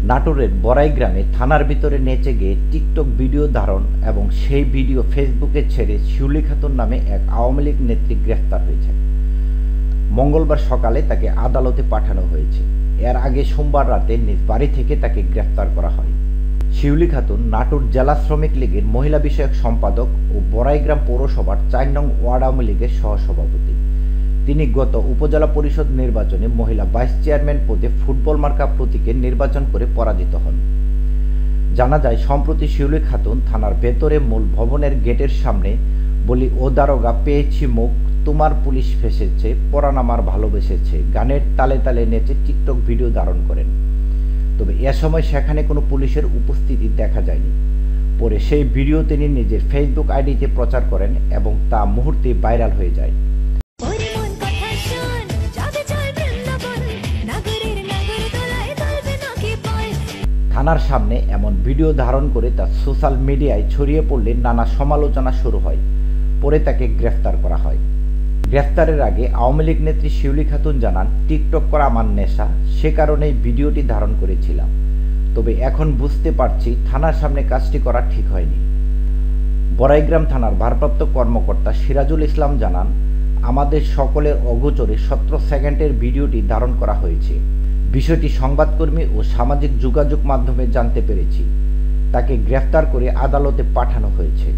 নাটোরের বড়াই গ্রামে থানার ভিতরে নেচে গিয়ে টিকটক ভিডিও ধারণ এবং সেই ভিডিও ফেসবুকে ছেড়ে শিউলি খাতুন নামে এক আওয়ামী লীগ নেত্রী গ্রেফতার হয়েছে। মঙ্গলবার সকালে তাকে আদালতে পাঠানো হয়েছে। এর আগে সোমবার রাতে নিজ বাড়ি থেকে তাকে গ্রেফতার করা হয়। শিউলি খাতুন নাটোর জেলা শ্রমিক লীগের মহিলা বিষয়ক সম্পাদক ও বড়াইগ্রাম পৌরসভার ৪ নং ওয়ার্ড আওয়ামী লীগের সহসভাপতি। তিনি গত উপজেলা পরিষদ নির্বাচনে মহিলা ভাইস চেয়ারম্যান পদে ফুটবল মার্কা প্রতীকে নির্বাচন করে পরাজিত হন। জানা যায়, সম্প্রতি শিউলি খাতুন থানার ভেতরে মূল ভবনের গেটের সামনে বলি ও দারোগা পেয়েছি মুখ, তোমার পুলিশ ফেসেছে, পরাণ আমার ভালোবেসেছে গানের তালে তালে নেচে টিকটক ভিডিও ধারণ করেন। তবে এ সময় সেখানে কোনো পুলিশের উপস্থিতি দেখা যায়নি। পরে সেই ভিডিও তিনি নিজের ফেসবুক আইডিতে প্রচার করেন এবং তা মুহূর্তে ভাইরাল হয়ে যায়। থানার সামনে এমন ভিডিও ধারণ করে তা সোশ্যাল মিডিয়ায় ছড়িয়ে পড়লে নানা সমালোচনা শুরু হয়। পরে তাকে গ্রেফতার করা হয়। গ্রেফতারের আগে আওয়ামী লীগ নেত্রী শিউলি খাতুন জানান, টিকটক করা আমার নেশা, সে কারণেই ভিডিওটি ধারণ করেছিলাম। তবে এখন বুঝতে পারছি থানার সামনে কাজটি করা ঠিক হয়নি। বড়াইগ্রাম থানার ভারপ্রাপ্ত কর্মকর্তা সিরাজুল ইসলাম জানান, আমাদের সকলের অগোচরে 17 সেকেন্ডের ভিডিওটি ধারণ করা হয়েছে। বিষয়টি সংবাদকর্মী ও সামাজিক যোগাযোগ মাধ্যমে জানতে পেরেছি। তাকে গ্রেফতার করে আদালতে পাঠানো হয়েছে।